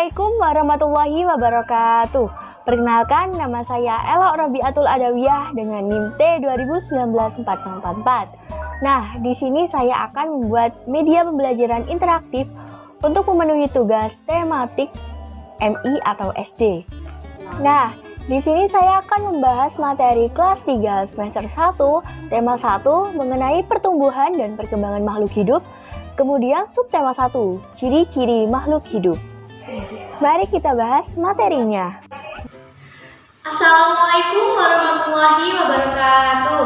Assalamualaikum warahmatullahi wabarakatuh. Perkenalkan, nama saya Elok Robiatul Adawiyah dengan NIM T2019-4444. Nah, di sini saya akan membuat media pembelajaran interaktif untuk memenuhi tugas tematik MI atau SD. Nah, di sini saya akan membahas materi kelas 3 semester 1, tema 1 mengenai pertumbuhan dan perkembangan makhluk hidup. Kemudian subtema 1, ciri-ciri makhluk hidup. Mari kita bahas materinya. Assalamualaikum warahmatullahi wabarakatuh.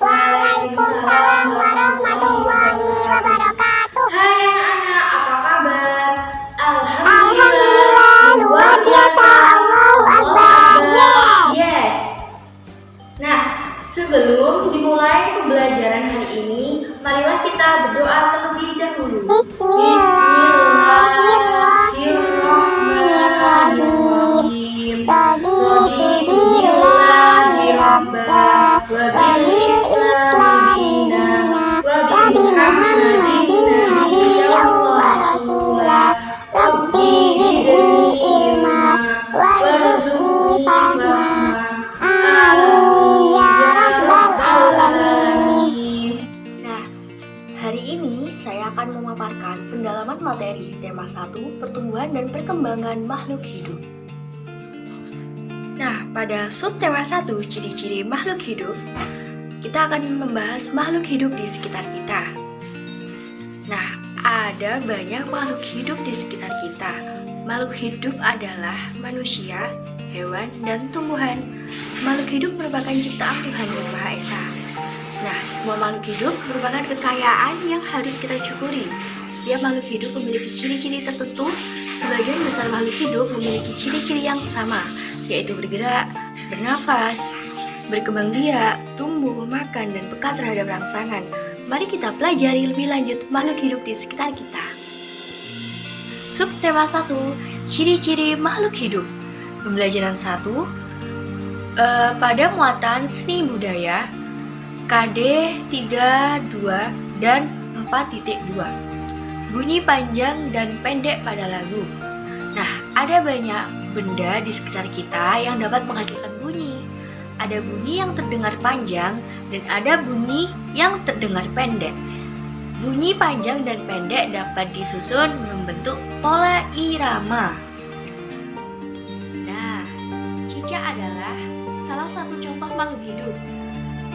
Waalaikumsalam warahmatullahi wabarakatuh. Hai anak-anak, apa kabar? Alhamdulillah, luar biasa. Allahu Akbar. Yes. Nah, sebelum dimulai pembelajaran hari ini, marilah kita berdoa terlebih dahulu. Bismillahirrahmanirrahim. Hari ini saya akan memaparkan pendalaman materi tema 1, pertumbuhan dan perkembangan makhluk hidup. Nah, pada subtema 1, ciri-ciri makhluk hidup, kita akan membahas makhluk hidup di sekitar kita. Nah, ada banyak makhluk hidup di sekitar kita. Makhluk hidup adalah manusia, hewan, dan tumbuhan. Makhluk hidup merupakan ciptaan Tuhan Yang Maha Esa. Nah, semua makhluk hidup merupakan kekayaan yang harus kita syukuri. Setiap makhluk hidup memiliki ciri-ciri tertentu. Sebagian besar makhluk hidup memiliki ciri-ciri yang sama, yaitu bergerak, bernafas, berkembang biak, tumbuh, makan, dan peka terhadap rangsangan. Mari kita pelajari lebih lanjut makhluk hidup di sekitar kita. Subtema 1, ciri-ciri makhluk hidup. Pembelajaran 1, pada muatan seni budaya, KD 32 dan 4.2. Bunyi panjang dan pendek pada lagu. Nah, ada banyak benda di sekitar kita yang dapat menghasilkan bunyi. Ada bunyi yang terdengar panjang dan ada bunyi yang terdengar pendek. Bunyi panjang dan pendek dapat disusun membentuk pola irama. Nah, cicak adalah salah satu contoh makhluk hidup.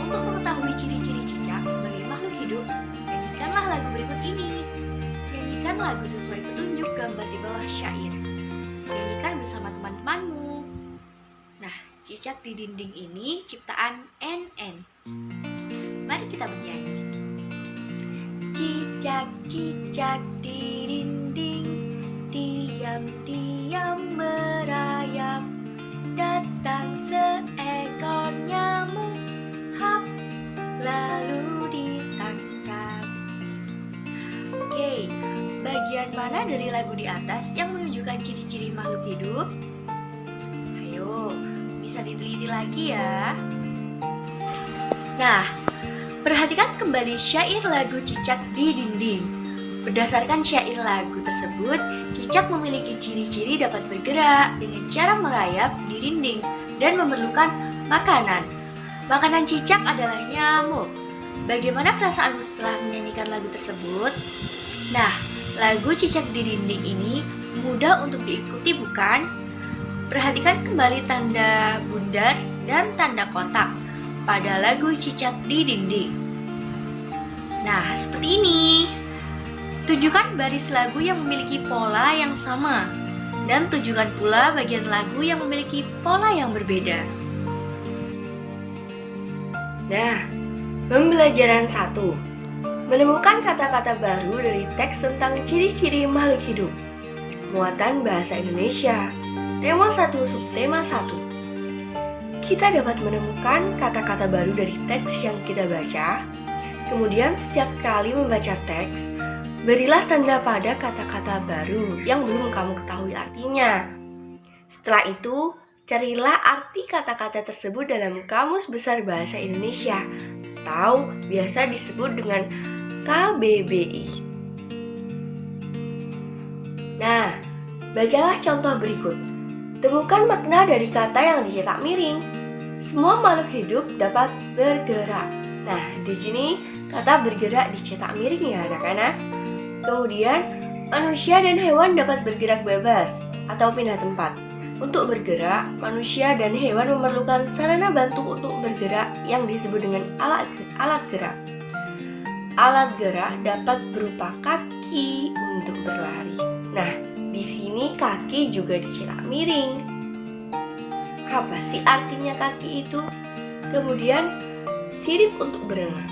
Untuk mengetahui ciri-ciri cicak sebagai makhluk hidup, nyanyikanlah lagu berikut ini. Nyanyikan lagu sesuai petunjuk gambar di bawah syair. Nyanyikan bersama teman-temanmu. Nah, cicak di dinding ini ciptaan NN. Mari kita bernyanyi. Cicak-cicak di dinding, diam-diam merayap. Datang seekor nyamuk, hap, lalu ditangkap. Oke, bagian mana dari lagu di atas yang menunjukkan ciri-ciri makhluk hidup? Ayo, bisa diteliti lagi ya. Nah, perhatikan kembali syair lagu Cicak di Dinding. Berdasarkan syair lagu tersebut, cicak memiliki ciri-ciri dapat bergerak dengan cara merayap di dinding dan memerlukan makanan. Makanan cicak adalah nyamuk. Bagaimana perasaanmu setelah menyanyikan lagu tersebut? Nah, lagu Cicak di Dinding ini mudah untuk diikuti, bukan? Perhatikan kembali tanda bundar dan tanda kotak pada lagu Cicak di Dinding. Nah, seperti ini. Tunjukkan baris lagu yang memiliki pola yang sama, dan tunjukkan pula bagian lagu yang memiliki pola yang berbeda. Nah, pembelajaran 1. Menemukan kata-kata baru dari teks tentang ciri-ciri makhluk hidup. Muatan bahasa Indonesia. Tema 1, subtema 1. Kita dapat menemukan kata-kata baru dari teks yang kita baca. Kemudian setiap kali membaca teks, berilah tanda pada kata-kata baru yang belum kamu ketahui artinya. Setelah itu, carilah arti kata-kata tersebut dalam Kamus Besar Bahasa Indonesia atau biasa disebut dengan KBBI. Nah, Bacalah contoh berikut. Temukan makna dari kata yang dicetak miring. Semua makhluk hidup dapat bergerak. Nah, di sini kata bergerak dicetak miring ya anak-anak. Kemudian, manusia dan hewan dapat bergerak bebas atau pindah tempat. Untuk bergerak, manusia dan hewan memerlukan sarana bantu untuk bergerak yang disebut dengan alat gerak. Alat gerak dapat berupa kaki untuk berlari. Nah, di sini kaki juga dicetak miring. Apa sih artinya kaki itu? Kemudian, sirip untuk berenang.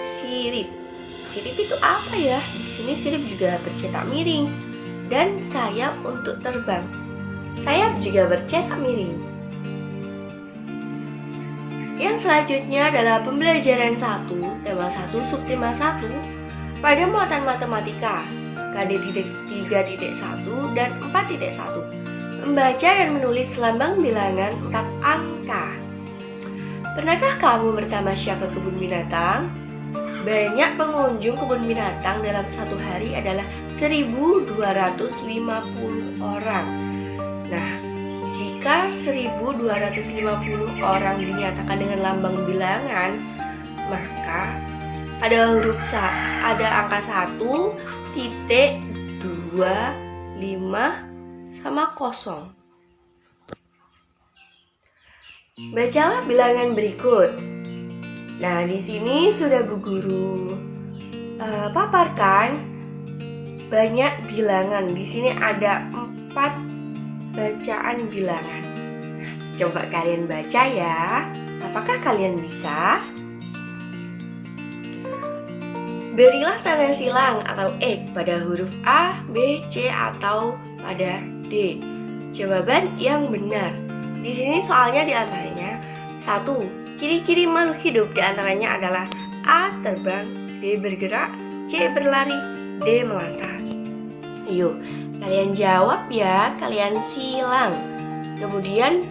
Sirip itu apa ya? Di sini sirip juga bercetak miring. Dan sayap untuk terbang. Sayap juga bercetak miring. Yang selanjutnya adalah pembelajaran 1, tema 1, subtema 1 pada muatan matematika KD 3.1 dan 4.1. Membaca dan menulis lambang bilangan 4 angka. Pernahkah kamu bertamasya ke kebun binatang? Banyak pengunjung kebun binatang dalam satu hari adalah 1.250 orang. Nah, jika 1.250 orang dinyatakan dengan lambang bilangan, maka ada angka 1, titik, 2, 5, sama 0. Bacalah bilangan berikut. Nah, di sini sudah Bu Guru paparkan banyak bilangan. Di sini ada 4 bacaan bilangan. Nah, coba kalian baca ya. Apakah kalian bisa? Berilah tanda silang atau X pada huruf A, B, C atau pada D. Jawaban yang benar. Di sini soalnya diantaranya 1. Ciri-ciri makhluk hidup diantaranya adalah A. Terbang, B. Bergerak, C. Berlari, D. Melata. Ayo, kalian jawab ya, kalian silang. Kemudian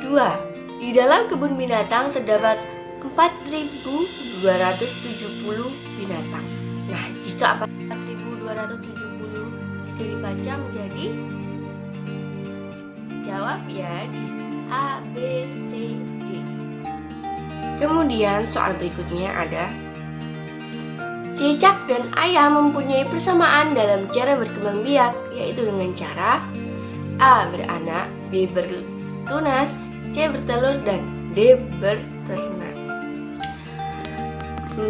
2. Di dalam kebun binatang terdapat 4.270 binatang. Nah, jika 4.270 jika dibaca menjadi, jawab ya di A, B, C, D. Kemudian soal berikutnya ada cicak dan ayam mempunyai persamaan dalam cara berkembang biak, yaitu dengan cara A. beranak, B. bertunas, C. bertelur, dan D. berternak.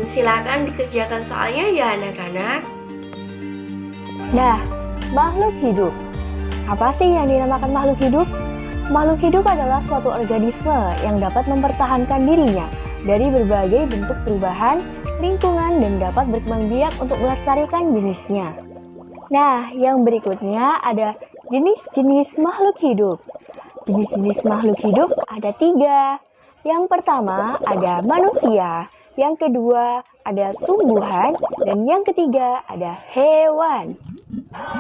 Silakan dikerjakan soalnya ya anak-anak. Nah, makhluk hidup. Apa sih yang dinamakan makhluk hidup? Makhluk hidup adalah suatu organisme yang dapat mempertahankan dirinya dari berbagai bentuk perubahan lingkungan dan dapat berkembang biak untuk melestarikan jenisnya. Nah, yang berikutnya ada jenis-jenis makhluk hidup. Jenis-jenis makhluk hidup ada 3. Yang pertama ada manusia, yang kedua ada tumbuhan, dan yang ketiga ada hewan.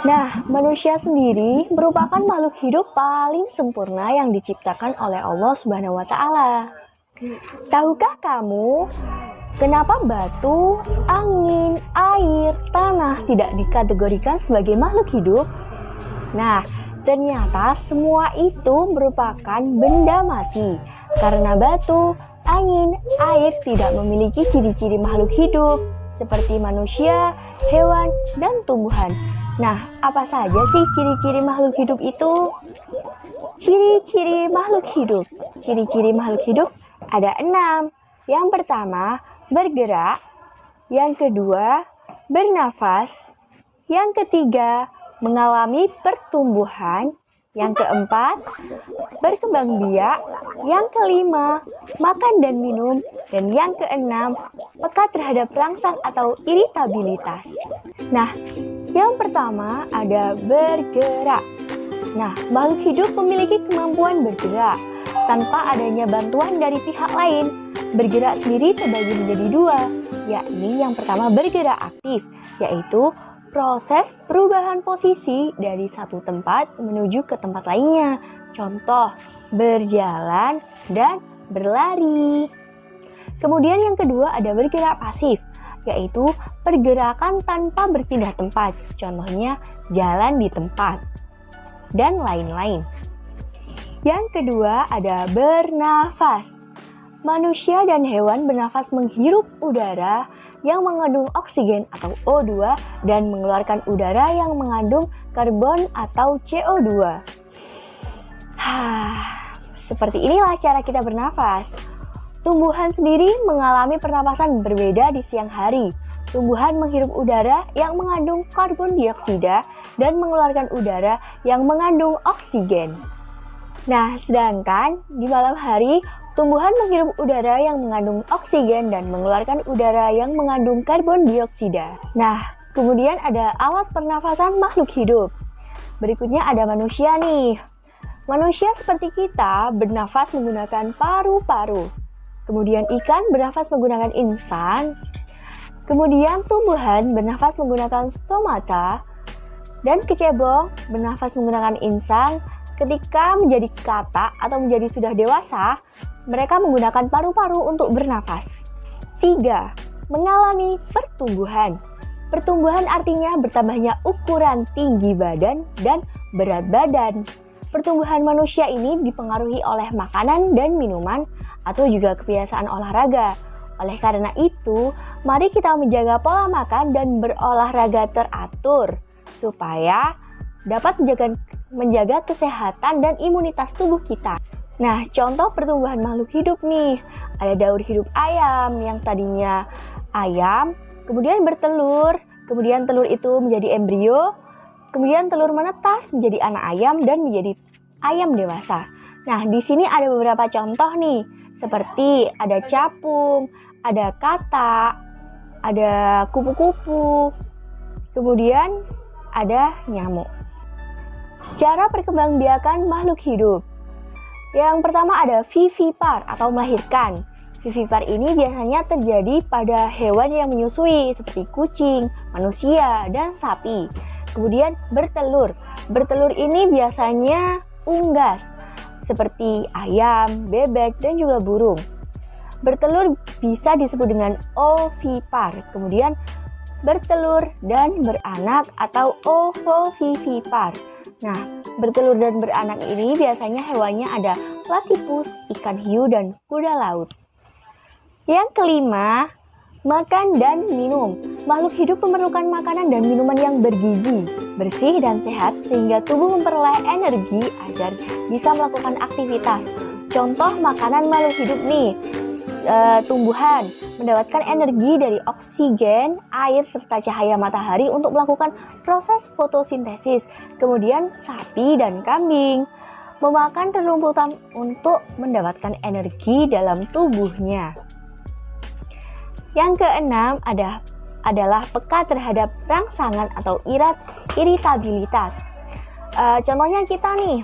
Nah, manusia sendiri merupakan makhluk hidup paling sempurna yang diciptakan oleh Allah Subhanahu wa Ta'ala. Tahukah kamu kenapa batu, angin, air, tanah tidak dikategorikan sebagai makhluk hidup? Nah, ternyata semua itu merupakan benda mati karena batu, angin, air tidak memiliki ciri-ciri makhluk hidup seperti manusia, hewan, dan tumbuhan. Nah, apa saja sih ciri-ciri makhluk hidup itu? Ciri-ciri makhluk hidup. Ciri-ciri makhluk hidup ada 6. Yang pertama, bergerak. Yang kedua, bernafas. Yang ketiga, mengalami pertumbuhan. Yang keempat, berkembang biak. Yang kelima, makan dan minum. Dan yang keenam, peka terhadap rangsang atau iritabilitas. Nah, yang pertama ada bergerak. Nah, makhluk hidup memiliki kemampuan bergerak tanpa adanya bantuan dari pihak lain. Bergerak sendiri terbagi menjadi 2, yakni yang pertama bergerak aktif, yaitu proses perubahan posisi dari satu tempat menuju ke tempat lainnya. Contoh, berjalan dan berlari. Kemudian yang kedua ada bergerak pasif. yaitu pergerakan tanpa berpindah tempat, contohnya jalan di tempat, dan lain-lain. Yang kedua ada bernafas. Manusia dan hewan bernafas menghirup udara yang mengandung oksigen atau O2 dan mengeluarkan udara yang mengandung karbon atau CO2. Seperti inilah cara kita bernafas. Tumbuhan sendiri mengalami pernapasan berbeda di siang hari. Tumbuhan menghirup udara yang mengandung karbon dioksida dan mengeluarkan udara yang mengandung oksigen. Nah, sedangkan di malam hari, tumbuhan menghirup udara yang mengandung oksigen dan mengeluarkan udara yang mengandung karbon dioksida. Nah, kemudian ada alat pernafasan makhluk hidup. Berikutnya ada manusia nih. Manusia seperti kita bernafas menggunakan paru-paru. Kemudian ikan bernafas menggunakan insang. Kemudian tumbuhan bernafas menggunakan stomata. Dan kecebong bernafas menggunakan insang. Ketika menjadi katak atau menjadi sudah dewasa, mereka menggunakan paru-paru untuk bernafas. 3. Mengalami pertumbuhan. Pertumbuhan artinya bertambahnya ukuran tinggi badan dan berat badan. Pertumbuhan manusia ini dipengaruhi oleh makanan dan minuman atau juga kebiasaan olahraga. Oleh karena itu, mari kita menjaga pola makan dan berolahraga teratur supaya dapat menjaga kesehatan dan imunitas tubuh kita. Nah, contoh pertumbuhan makhluk hidup nih. Ada daur hidup ayam yang tadinya ayam, kemudian bertelur, kemudian telur itu menjadi embrio, kemudian telur menetas menjadi anak ayam dan menjadi ayam dewasa. Nah, di sini ada beberapa contoh nih, seperti ada capung, ada katak, ada kupu-kupu, kemudian ada nyamuk. Cara perkembangbiakan makhluk hidup. Yang pertama ada vivipar atau melahirkan. Vivipar ini biasanya terjadi pada hewan yang menyusui seperti kucing, manusia, dan sapi. Kemudian bertelur. Bertelur ini biasanya unggas seperti ayam, bebek, dan juga burung. Bertelur bisa disebut dengan ovipar. Kemudian bertelur dan beranak atau ovovivipar. Nah, bertelur dan beranak ini biasanya hewannya ada platypus, ikan hiu, dan kuda laut. Yang kelima, makan dan minum. Makhluk hidup memerlukan makanan dan minuman yang bergizi, bersih, dan sehat sehingga tubuh memperoleh energi agar bisa melakukan aktivitas. Contoh makanan makhluk hidup nih, tumbuhan mendapatkan energi dari oksigen, air, serta cahaya matahari untuk melakukan proses fotosintesis. Kemudian sapi dan kambing memakan rumputan untuk mendapatkan energi dalam tubuhnya. Yang keenam adalah peka terhadap rangsangan atau iritabilitas. Contohnya kita nih,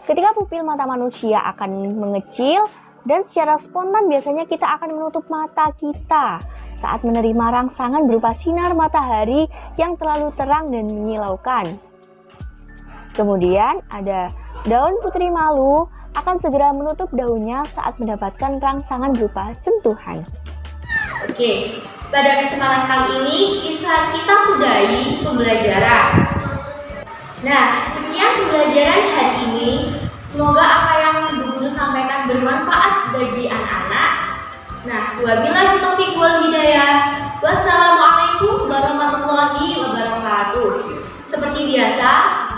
ketika pupil mata manusia akan mengecil, dan secara spontan biasanya kita akan menutup mata kita saat menerima rangsangan berupa sinar matahari yang terlalu terang dan menyilaukan. Kemudian ada daun putri malu akan segera menutup daunnya saat mendapatkan rangsangan berupa sentuhan. Oke, pada kesempatan kali ini bisa kita sudahi pembelajaran. Nah, sekian pembelajaran hari ini. Semoga apa yang Bu Guru sampaikan bermanfaat bagi anak-anak. Nah, wabillahi taufiq wal hidayah. Wassalamualaikum warahmatullahi wabarakatuh. Seperti biasa,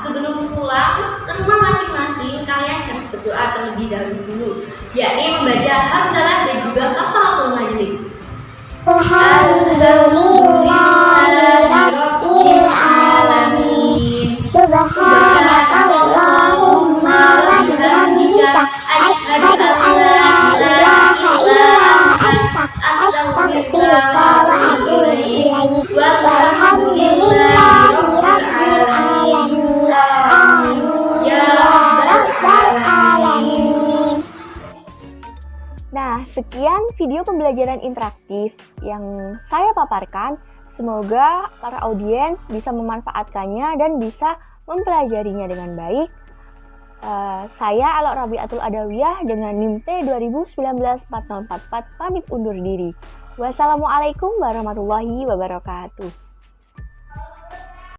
sebelum pulang ke rumah masing-masing, kalian harus berdoa terlebih dahulu, yakni membaca hamdalah dan juga kafaratul majelis. Alhamdulillahirabbil alamin. Subhanakallahumma wa bihamdika asyhadu an la ilaha illa anta astaghfiruka wa atubu ilaik. Walhamdulillahirabbil alamin. Amin ya rabbal alamin. Nah, sekian video pembelajaran interaktif yang saya paparkan. Semoga para audiens bisa memanfaatkannya dan bisa mempelajarinya dengan baik. Saya Alok Rabiatul Adawiyah dengan NIM T 2019-4044 pamit undur diri. Wassalamualaikum warahmatullahi wabarakatuh.